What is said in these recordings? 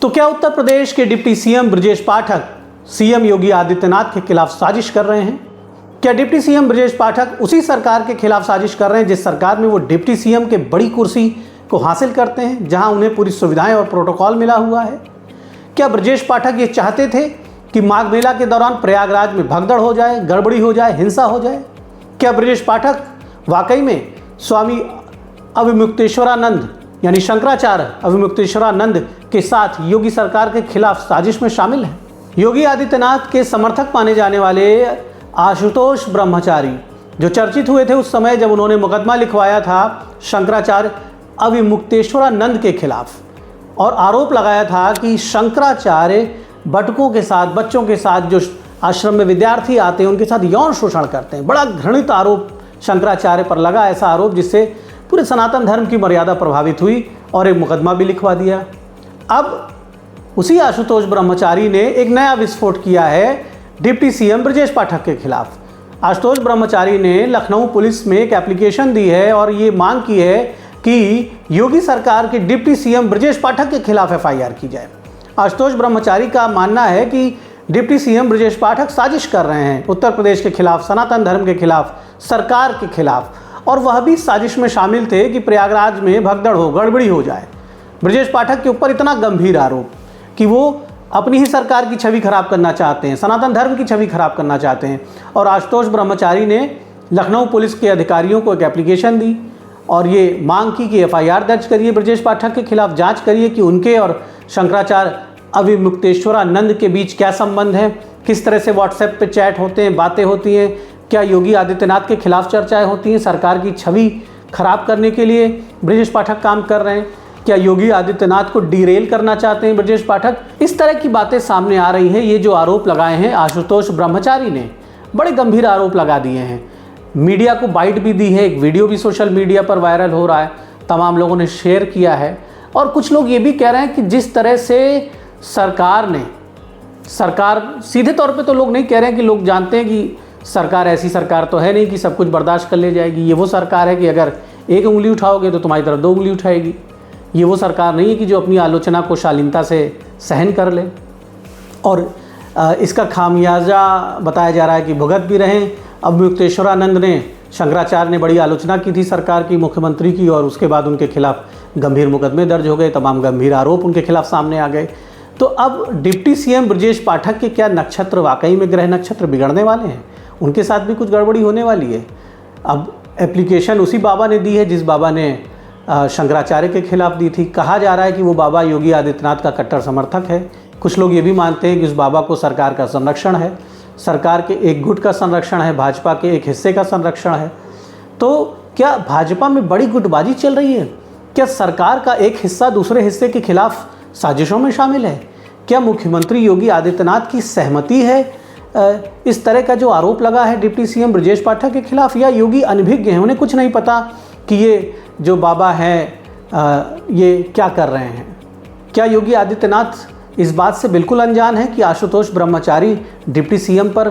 तो क्या उत्तर प्रदेश के deputy CM Brajesh Pathak CM Yogi Adityanath के खिलाफ साजिश कर रहे हैं? क्या डिप्टी सीएम ब्रजेश पाठक उसी सरकार के खिलाफ साजिश कर रहे हैं जिस सरकार में वो डिप्टी सीएम के बड़ी कुर्सी को हासिल करते हैं, जहां उन्हें पूरी सुविधाएं और प्रोटोकॉल मिला हुआ है? क्या ब्रजेश पाठक ये चाहते थे कि माघ मेला के दौरान प्रयागराज में भगदड़ हो जाए, गड़बड़ी हो जाए, हिंसा हो जाए? क्या ब्रजेश पाठक वाकई में स्वामी अविमुक्तेश्वरानंद यानी शंकराचार्य अविमुक्तेश्वरानंद के साथ योगी सरकार के खिलाफ साजिश में शामिल है? योगी आदित्यनाथ के समर्थक माने जाने वाले आशुतोष ब्रह्मचारी जो चर्चित हुए थे उस समय जब उन्होंने मुकदमा लिखवाया था शंकराचार्य अविमुक्तेश्वरानंद के खिलाफ और आरोप लगाया था कि शंकराचार्य बटुकों के साथ, बच्चों के साथ, जो आश्रम में विद्यार्थी आते हैं उनके साथ यौन शोषण करते हैं। बड़ा घृणित आरोप शंकराचार्य पर लगा, ऐसा आरोप जिससे पूरे सनातन धर्म की मर्यादा प्रभावित हुई और एक मुकदमा भी लिखवा दिया। अब उसी आशुतोष ब्रह्मचारी ने एक नया विस्फोट किया है डिप्टी सीएम ब्रजेश पाठक के खिलाफ। आशुतोष ब्रह्मचारी ने लखनऊ पुलिस में एक एप्लीकेशन दी है और ये मांग की है कि योगी सरकार के डिप्टी सीएम ब्रजेश पाठक के खिलाफ एफआईआर की जाए। आशुतोष ब्रह्मचारी का मानना है कि डिप्टी सीएम ब्रजेश पाठक साजिश कर रहे हैं उत्तर प्रदेश के खिलाफ, सनातन धर्म के खिलाफ, सरकार के खिलाफ, और वह भी साजिश में शामिल थे कि प्रयागराज में भगदड़ हो, गड़बड़ी हो जाए। ब्रजेश पाठक के ऊपर इतना गंभीर आरोप कि वो अपनी ही सरकार की छवि खराब करना चाहते हैं, सनातन धर्म की छवि खराब करना चाहते हैं। और आशुतोष ब्रह्मचारी ने लखनऊ पुलिस के अधिकारियों को एक एप्लीकेशन दी और ये मांग की कि एफआईआर दर्ज करिए ब्रजेश पाठक के खिलाफ, जांच करिए कि उनके और शंकराचार्य अविमुक्तेश्वरानंद के बीच क्या संबंध है, किस तरह से व्हाट्सएप पे चैट होते हैं, बातें होती हैं, क्या योगी आदित्यनाथ के खिलाफ चर्चाएं होती हैं, सरकार की छवि खराब करने के लिए ब्रजेश पाठक काम कर रहे हैं, क्या योगी आदित्यनाथ को डिरेल करना चाहते हैं ब्रजेश पाठक? इस तरह की बातें सामने आ रही हैं। ये जो आरोप लगाए हैं आशुतोष ब्रह्मचारी ने, बड़े गंभीर आरोप लगा दिए हैं। मीडिया को बाइट भी दी है, एक वीडियो भी सोशल मीडिया पर वायरल हो रहा है, तमाम लोगों ने शेयर किया है। और कुछ लोग ये भी कह रहे हैं कि जिस तरह से सरकार सीधे तौर पे तो लोग नहीं कह रहे हैं कि लोग जानते हैं कि सरकार ऐसी सरकार तो है नहीं कि सब कुछ बर्दाश्त कर ले जाएगी। ये वो सरकार है कि अगर एक उंगली उठाओगे तो तुम्हारी तरफ दो उंगली उठाएगी। ये वो सरकार नहीं है कि जो अपनी आलोचना को शालीनता से सहन कर ले। और इसका खामियाजा बताया जा रहा है कि भुगत भी रहे। अविमुक्तेश्वरानंद ने, शंकराचार्य ने बड़ी आलोचना की थी सरकार की, मुख्यमंत्री की, और उसके बाद उनके खिलाफ गंभीर मुकदमे दर्ज हो गए, तमाम गंभीर आरोप उनके खिलाफ सामने आ गए। तो अब डिप्टी सीएम ब्रजेश पाठक के क्या नक्षत्र, वाकई में ग्रह नक्षत्र बिगड़ने वाले हैं? उनके साथ भी कुछ गड़बड़ी होने वाली है। अब एप्लीकेशन उसी बाबा ने दी है जिस बाबा ने शंकराचार्य के खिलाफ दी थी। कहा जा रहा है कि वो बाबा योगी आदित्यनाथ का कट्टर समर्थक है। कुछ लोग ये भी मानते हैं कि उस बाबा को सरकार का संरक्षण है, सरकार के एक गुट का संरक्षण है, भाजपा के एक हिस्से का संरक्षण है। तो क्या भाजपा में बड़ी गुटबाजी चल रही है? क्या सरकार का एक हिस्सा दूसरे हिस्से के खिलाफ साजिशों में शामिल है? क्या मुख्यमंत्री योगी आदित्यनाथ की सहमति है इस तरह का जो आरोप लगा है डिप्टी सीएम ब्रजेश पाठक के खिलाफ? या योगी अनभिज्ञ हैं, उन्हें कुछ नहीं पता कि ये जो बाबा हैं ये क्या कर रहे हैं? क्या योगी आदित्यनाथ इस बात से बिल्कुल अनजान है कि आशुतोष ब्रह्मचारी डिप्टी सीएम पर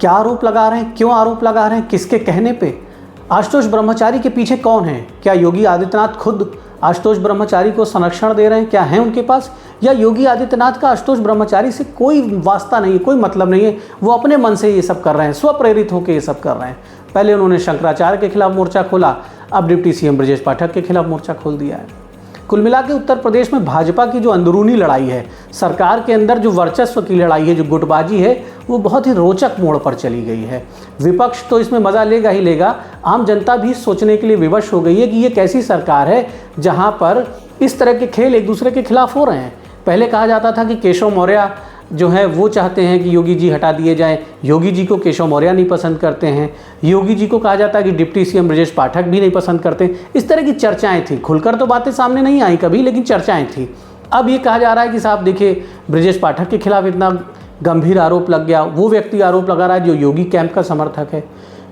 क्या आरोप लगा रहे हैं, क्यों आरोप लगा रहे हैं, किसके कहने पे? आशुतोष ब्रह्मचारी के पीछे कौन है? क्या योगी आदित्यनाथ खुद आशुतोष ब्रह्मचारी को संरक्षण दे रहे हैं? क्या है उनके पास? या योगी आदित्यनाथ का आशुतोष ब्रह्मचारी से कोई वास्ता नहीं है, कोई मतलब नहीं है, वो अपने मन से ये सब कर रहे हैं, स्वप्रेरित होकर ये सब कर रहे हैं? पहले उन्होंने शंकराचार्य के खिलाफ मोर्चा खोला, अब डिप्टी सीएम ब्रजेश पाठक के खिलाफ मोर्चा खोल दिया है। कुल मिला के उत्तर प्रदेश में भाजपा की जो अंदरूनी लड़ाई है, सरकार के अंदर जो वर्चस्व की लड़ाई है, जो गुटबाजी है, वो बहुत ही रोचक मोड़ पर चली गई है। विपक्ष तो इसमें मज़ा लेगा ही लेगा, आम जनता भी सोचने के लिए विवश हो गई है कि ये कैसी सरकार है जहाँ पर इस तरह के खेल एक दूसरे के खिलाफ हो रहे हैं। पहले कहा जाता था कि केशव मौर्य जो है वो चाहते हैं कि योगी जी हटा दिए जाएं, योगी जी को केशव मौर्य नहीं पसंद करते हैं, योगी जी को कहा जाता है कि डिप्टी सीएम ब्रजेश पाठक भी नहीं पसंद करते। इस तरह की चर्चाएं थी, खुलकर तो बातें सामने नहीं आई कभी, लेकिन चर्चाएं थी। अब ये कहा जा रहा है कि साहब देखिए ब्रजेश पाठक के खिलाफ इतना गंभीर आरोप लग गया, वो व्यक्ति आरोप लगा रहा है जो योगी कैंप का समर्थक है।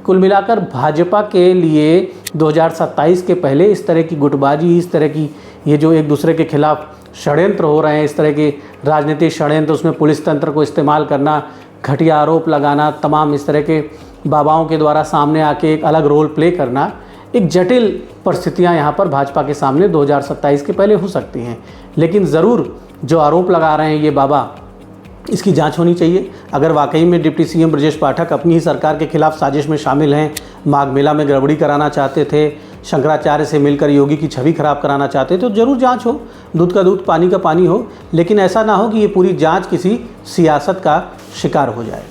कुल मिलाकर भाजपा के लिए 2027 के पहले इस तरह की गुटबाजी, इस तरह की ये जो एक दूसरे के खिलाफ षड्यंत्र हो रहे हैं, इस तरह के राजनीतिक षड्यंत्र, उसमें पुलिस तंत्र को इस्तेमाल करना, घटिया आरोप लगाना, तमाम इस तरह के बाबाओं के द्वारा सामने आके एक अलग रोल प्ले करना, एक जटिल परिस्थितियां यहाँ पर भाजपा के सामने 2027 के पहले हो सकती हैं। लेकिन ज़रूर जो आरोप लगा रहे हैं ये बाबा, इसकी जांच होनी चाहिए। अगर वाकई में डिप्टी सीएम ब्रजेश पाठक अपनी ही सरकार के खिलाफ साजिश में शामिल हैं, माघ मेला में गड़बड़ी कराना चाहते थे, शंकराचार्य से मिलकर योगी की छवि खराब कराना चाहते थे, तो जरूर जांच हो, दूध का दूध पानी का पानी हो, लेकिन ऐसा ना हो कि ये पूरी जांच किसी सियासत का शिकार हो जाए।